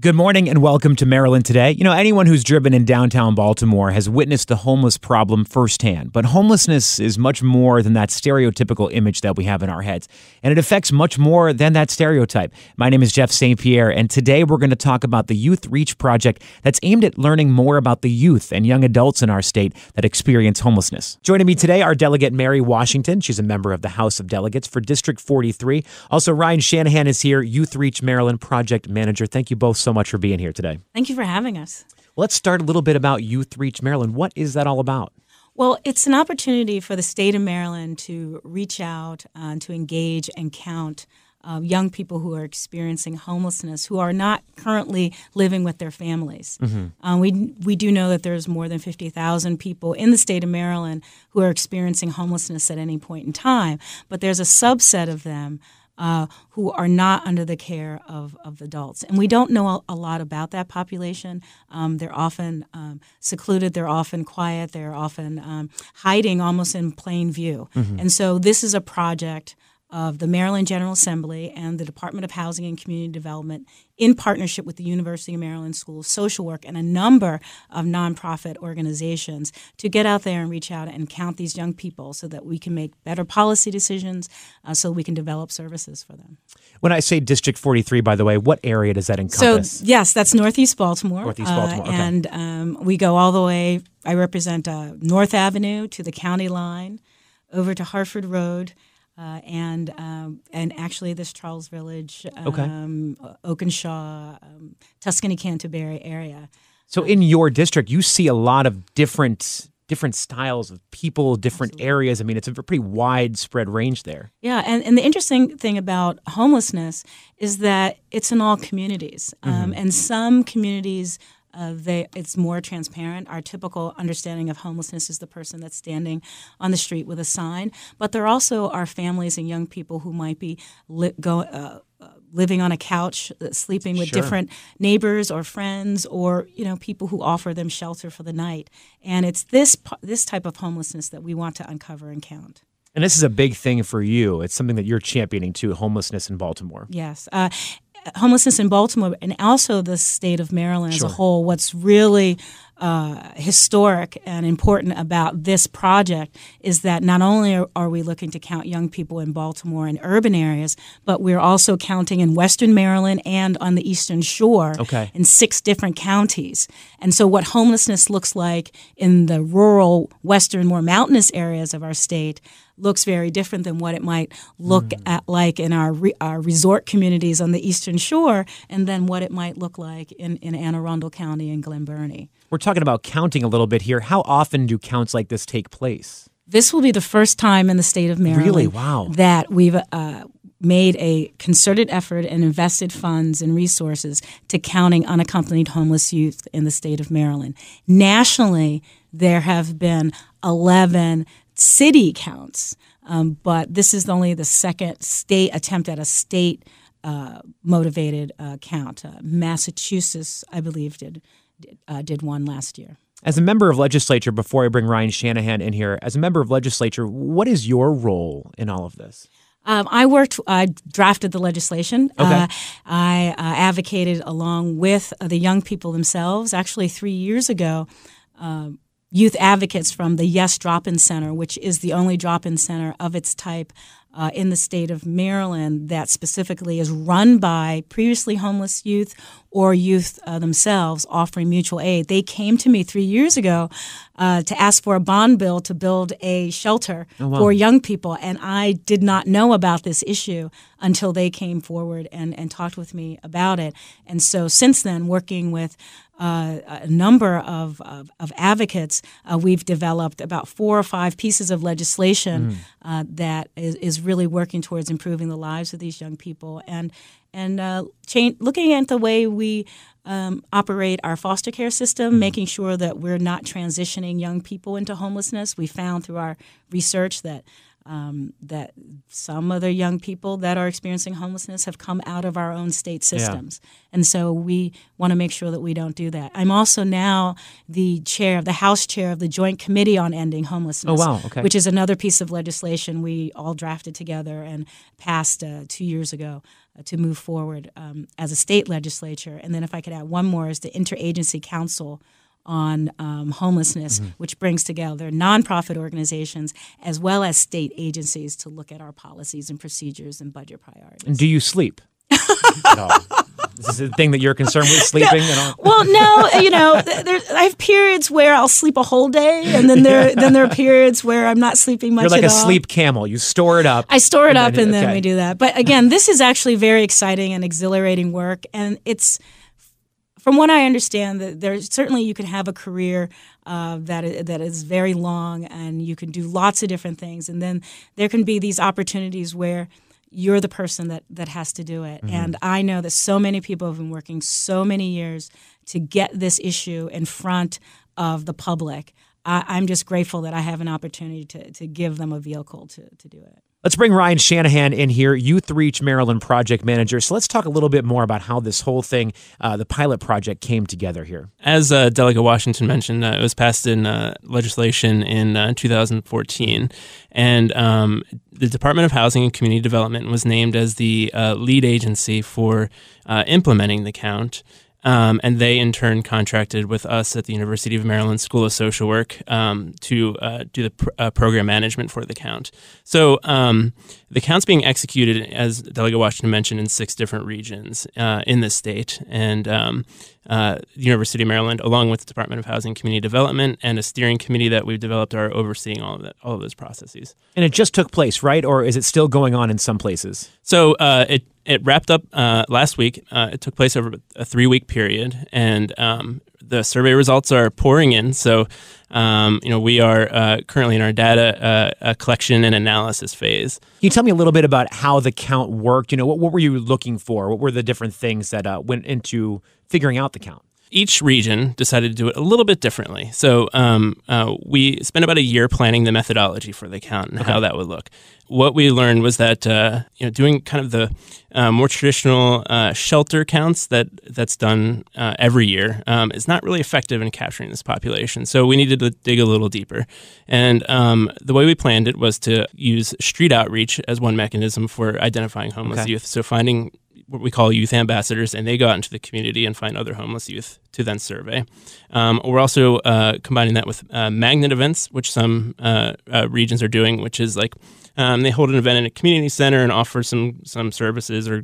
Good morning and welcome to Maryland Today. You know, anyone who's driven in downtown Baltimore has witnessed the homeless problem firsthand. But homelessness is much more than that stereotypical image that we have in our heads. And it affects much more than that stereotype. My name is Jeff St. Pierre, and today we're going to talk about the Youth Reach project that's aimed at learning more about the youth and young adults in our state that experience homelessness. Joining me today are Delegate Mary Washington. She's a member of the House of Delegates for District 43. Also, Ryan Shanahan is here, Youth Reach Maryland Project Manager. Thank you both so much for being here today. Thank you for having us. Let's start a little bit about Youth Reach Maryland. What is that all about? Well, it's an opportunity for the state of Maryland to reach out and to engage and count young people who are experiencing homelessness, who are not currently living with their families. Mm-hmm. We do know that there's more than 50,000 people in the state of Maryland who are experiencing homelessness at any point in time, but there's a subset of them who are not under the care of adults. And we don't know a lot about that population. They're often secluded, they're often quiet, they're often hiding almost in plain view. Mm-hmm. And so this is a project of the Maryland General Assembly and the Department of Housing and Community Development in partnership with the University of Maryland School of Social Work and a number of nonprofit organizations to get out there and reach out and count these young people so that we can make better policy decisions, so we can develop services for them. When I say District 43, by the way, what area does that encompass? So, yes, that's Northeast Baltimore. Northeast Baltimore, okay. And we go all the way, I represent North Avenue to the county line, over to Hartford Road, and actually this Charles Village, Oakenshaw, Tuscany Canterbury area. So in your district, you see a lot of different styles of people, different Absolutely. Areas. I mean, it's a pretty widespread range there. Yeah, and the interesting thing about homelessness is that it's in all communities, and some communities. It's more transparent. Our typical understanding of homelessness is the person that's standing on the street with a sign. But there also are families and young people who might be living on a couch, sleeping with Sure. different neighbors or friends, or people who offer them shelter for the night. And it's this type of homelessness that we want to uncover and count. And this is a big thing for you. It's something that you're championing too, homelessness in Baltimore. Yes. Homelessness in Baltimore and also the state of Maryland Sure. as a whole. What's really historic and important about this project is that not only are we looking to count young people in Baltimore and urban areas, but we're also counting in Western Maryland and on the Eastern Shore in 6 different counties. And so what homelessness looks like in the rural, western, more mountainous areas of our state looks very different than what it might look at like in our resort communities on the Eastern Shore, and then what it might look like in Anne Arundel County and Glen Burnie. We're talking about counting a little bit here. How often do counts like this take place? This will be the first time in the state of Maryland Really? Wow. that we've made a concerted effort and invested funds and resources to counting unaccompanied homeless youth in the state of Maryland. Nationally, there have been 11 city counts, but this is only the second state attempt at a state motivated count. Massachusetts, I believe, did one last year. As a member of legislature, before I bring Ryan Shanahan in here, as a member of legislature, what is your role in all of this? I drafted the legislation. Okay. I advocated along with the young people themselves. Actually, 3 years ago, youth advocates from the Yes Drop-In Center, which is the only drop-in center of its type in the state of Maryland that specifically is run by previously homeless youth or youth themselves offering mutual aid. They came to me 3 years ago to ask for a bond bill to build a shelter for young people, and I did not know about this issue until they came forward and talked with me about it. And so since then, working with a number of advocates, we've developed about 4 or 5 pieces of legislation that is really working towards improving the lives of these young people and looking at the way we operate our foster care system, making sure that we're not transitioning young people into homelessness. We found through our research that that some other young people that are experiencing homelessness have come out of our own state systems. Yeah. And so we want to make sure that we don't do that. I'm also now the House chair of the Joint Committee on Ending Homelessness, which is another piece of legislation we all drafted together and passed 2 years ago. to move forward as a state legislature. And then if I could add one more, is the Interagency Council on Homelessness, which brings together nonprofit organizations as well as state agencies to look at our policies and procedures and budget priorities. And do you sleep at all? Is this a thing that you're concerned with, sleeping at all? Well, no. I have periods where I'll sleep a whole day, and then there are periods where I'm not sleeping much at all. You're like a sleep camel. You store it up. I store it up, and then we do that. But again, this is actually very exciting and exhilarating work, and it's, from what I understand, that there's certainly you can have a career that is very long, and you can do lots of different things, and then there can be these opportunities where you're the person that has to do it. And I know that so many people have been working so many years to get this issue in front of the public. I'm just grateful that I have an opportunity to give them a vehicle to do it. Let's bring Ryan Shanahan in here, Youth Reach Maryland project manager. So let's talk a little bit more about how this whole thing, the pilot project, came together here. As Delegate Washington mentioned, it was passed in legislation in 2014, and the Department of Housing and Community Development was named as the lead agency for implementing the count. And they, in turn, contracted with us at the University of Maryland School of Social Work to do the program management for the count. So the count's being executed, as Delegate Washington mentioned, in 6 different regions in the state. And the University of Maryland, along with the Department of Housing and Community Development and a steering committee that we've developed, are overseeing all of those processes. And it just took place, right? Or is it still going on in some places? So it wrapped up last week. It took place over a 3-week period, and the survey results are pouring in. So, we are currently in our data collection and analysis phase. Can you tell me a little bit about how the count worked? What were you looking for? What were the different things that went into figuring out the count? Each region decided to do it a little bit differently. So we spent about a year planning the methodology for the count and how that would look. What we learned was that doing kind of the more traditional shelter counts that's done every year is not really effective in capturing this population. So we needed to dig a little deeper. And the way we planned it was to use street outreach as one mechanism for identifying homeless youth. So finding what we call youth ambassadors, and they go out into the community and find other homeless youth to then survey. We're also combining that with magnet events, which some regions are doing, which is like they hold an event in a community center and offer some services or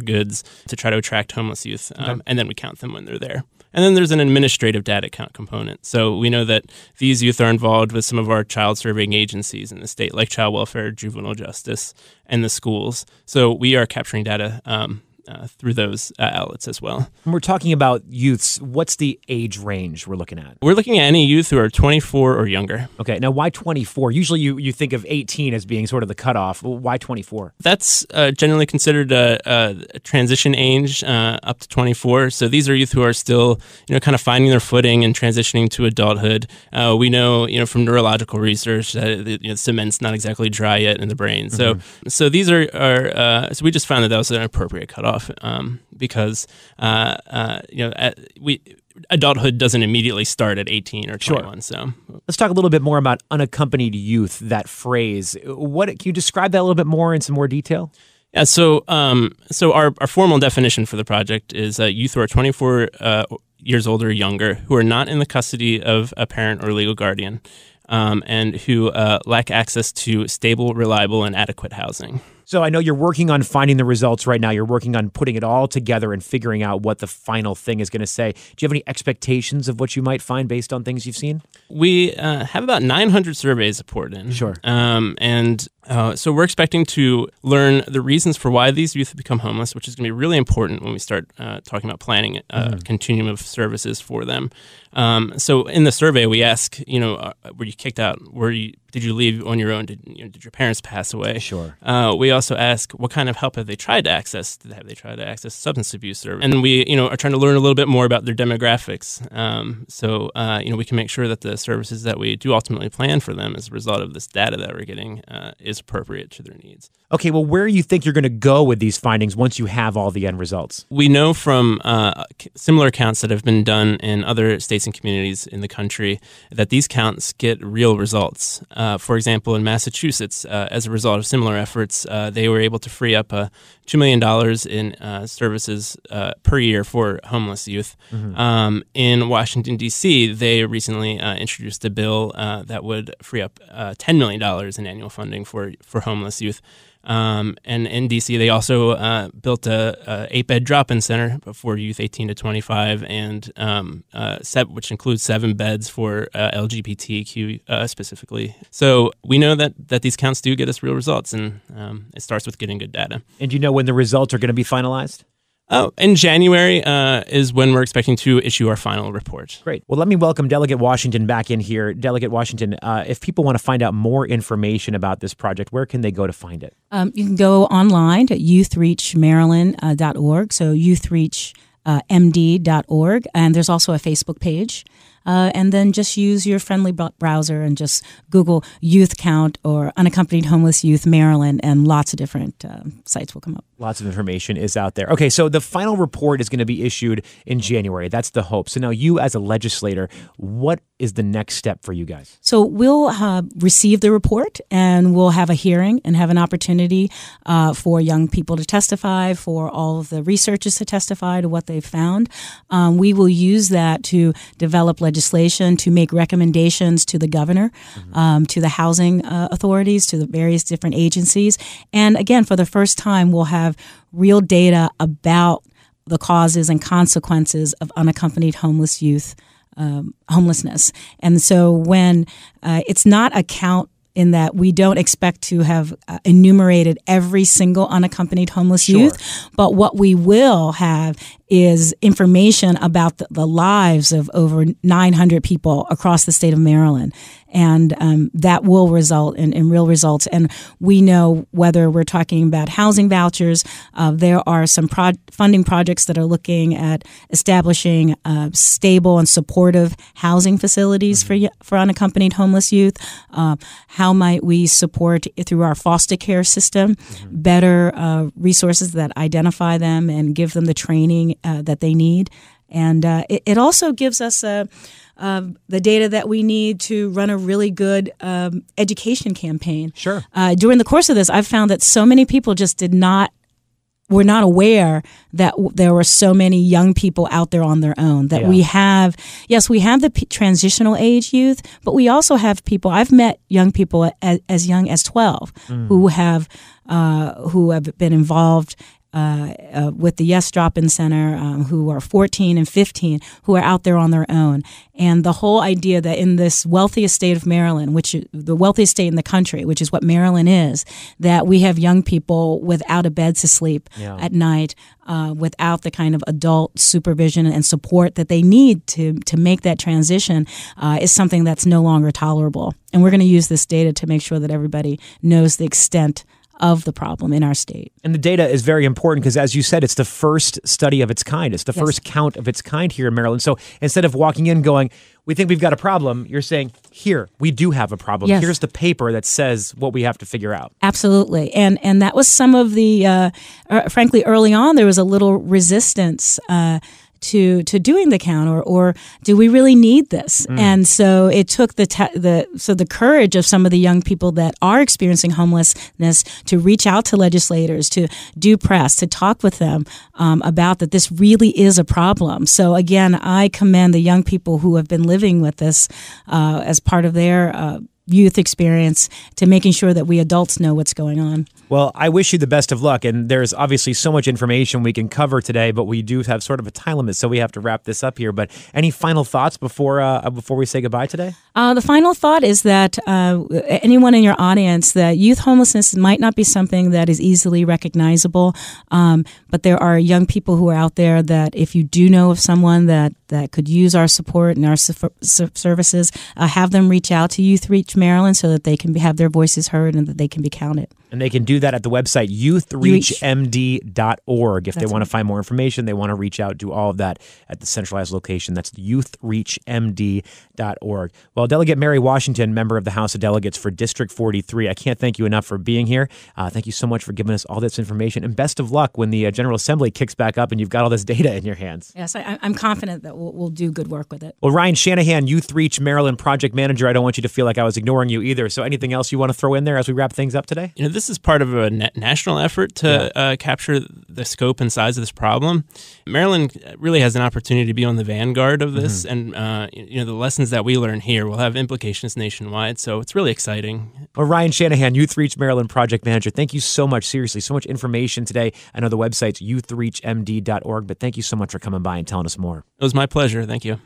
goods to try to attract homeless youth, and then we count them when they're there. And then there's an administrative data count component. So we know that these youth are involved with some of our child surveying agencies in the state, like Child Welfare, Juvenile Justice, and the schools. So we are capturing data through those outlets as well. When we're talking about youths, what's the age range we're looking at? We're looking at any youth who are 24 or younger. Okay. Now, why 24? Usually you think of 18 as being sort of the cutoff. Why 24? That's generally considered a transition age up to 24. So these are youth who are still, kind of finding their footing and transitioning to adulthood. We know, from neurological research that cement's not exactly dry yet in the brain. So these are so we just found that was an appropriate cutoff. Because adulthood doesn't immediately start at 18 or 21. Sure. So let's talk a little bit more about unaccompanied youth. That phrase. Can you describe that a little bit more in some more detail? Yeah. So our formal definition for the project is youth who are 24 years old or younger who are not in the custody of a parent or legal guardian, and who lack access to stable, reliable, and adequate housing. So I know you're working on finding the results right now. You're working on putting it all together and figuring out what the final thing is going to say. Do you have any expectations of what you might find based on things you've seen? We have about 900 surveys poured in. Sure. So we're expecting to learn the reasons for why these youth have become homeless, which is going to be really important when we start talking about planning a continuum of services for them. So in the survey, we ask, were you kicked out? Did you leave on your own? Did your parents pass away? Sure. We also ask, what kind of help have they tried to access? Have they tried to access substance abuse service? And we, are trying to learn a little bit more about their demographics. So we can make sure that the services that we do ultimately plan for them as a result of this data that we're getting is appropriate to their needs. Okay, well, where do you think you're going to go with these findings once you have all the end results? We know from similar counts that have been done in other states and communities in the country that these counts get real results. For example, in Massachusetts, as a result of similar efforts, they were able to free up $2 million in services per year for homeless youth. In Washington, D.C., they recently introduced a bill that would free up $10 million in annual funding for homeless youth. And in D.C., they also built a 8-bed drop-in center for youth 18 to 25, and which includes 7 beds for LGBTQ specifically. So we know that these counts do get us real results, and it starts with getting good data. And do you know when the results are going to be finalized? In January is when we're expecting to issue our final report. Great. Well, let me welcome Delegate Washington back in here. Delegate Washington, if people want to find out more information about this project, where can they go to find it? You can go online to youthreachmaryland.org, so youthreachmd.org, and there's also a Facebook page. And then just use your friendly browser and just Google youth count or unaccompanied homeless youth Maryland, and lots of different sites will come up. Lots of information is out there. Okay, so the final report is going to be issued in January. That's the hope. So now you as a legislator, what is the next step for you guys? So we'll receive the report, and we'll have a hearing and have an opportunity for young people to testify, for all of the researchers to testify to what they've found. We will use that to develop legislation, to make recommendations to the governor, to the housing authorities, to the various different agencies. And again, for the first time, we'll have real data about the causes and consequences of unaccompanied homeless youth homelessness. And so when it's not a count in that we don't expect to have enumerated every single unaccompanied homeless youth, but what we will have is information about the lives of over 900 people across the state of Maryland. And that will result in real results. And we know whether we're talking about housing vouchers, there are some funding projects that are looking at establishing stable and supportive housing facilities for unaccompanied homeless youth. How might we support, through our foster care system, better resources that identify them and give them the training that they need? And it also gives us the data that we need to run a really good education campaign. Sure. During the course of this, I've found that so many people just were not aware that there were so many young people out there on their own, that we have the transitional age youth, but we also have people, I've met young people as young as 12 who have been involved with the Yes Drop-In Center, who are 14 and 15, who are out there on their own. And the whole idea that in this wealthiest state of Maryland, which is the wealthiest state in the country, which is what Maryland is, that we have young people without a bed to sleep at night, without the kind of adult supervision and support that they need to make that transition, is something that's no longer tolerable. And we're going to use this data to make sure that everybody knows the extent of the problem in our state. And the data is very important because, as you said, it's the first study of its kind. It's the first count of its kind here in Maryland. So instead of walking in going, we think we've got a problem, you're saying, here, we do have a problem. Yes. Here's the paper that says what we have to figure out. Absolutely. And that was some of the, frankly, early on, there was a little resistance to doing the count, or do we really need this? And so it took the courage of some of the young people that are experiencing homelessness to reach out to legislators, to do press, to talk with them about that this really is a problem. So again, I commend the young people who have been living with this as part of their youth experience, to making sure that we adults know what's going on. Well, I wish you the best of luck. And there's obviously so much information we can cover today, but we do have sort of a time limit, so we have to wrap this up here. But any final thoughts before we say goodbye today? The final thought is that anyone in your audience, that youth homelessness might not be something that is easily recognizable, but there are young people who are out there that, if you do know of someone that could use our support and our services, have them reach out to Youth Reach Maryland so that they can have their voices heard and that they can be counted. And they can do that at the website youthreachmd.org. If they want to find more information, they want to reach out, do all of that at the centralized location. That's youthreachmd.org. Well, Delegate Mary Washington, member of the House of Delegates for District 43, I can't thank you enough for being here. Thank you so much for giving us all this information, and best of luck when the General Assembly kicks back up and you've got all this data in your hands. Yes, I'm confident that we'll do good work with it. Well, Ryan Shanahan, Youth Reach Maryland Project Manager, I don't want you to feel like I was ignoring you either. So anything else you want to throw in there as we wrap things up today? This is part of a national effort to capture the scope and size of this problem. Maryland really has an opportunity to be on the vanguard of this, and the lessons that we learn here will have implications nationwide. So it's really exciting. Well, Ryan Shanahan, Youth Reach Maryland Project Manager, thank you so much. Seriously, so much information today. I know the website's youthreachmd.org, but thank you so much for coming by and telling us more. It was my pleasure. Thank you.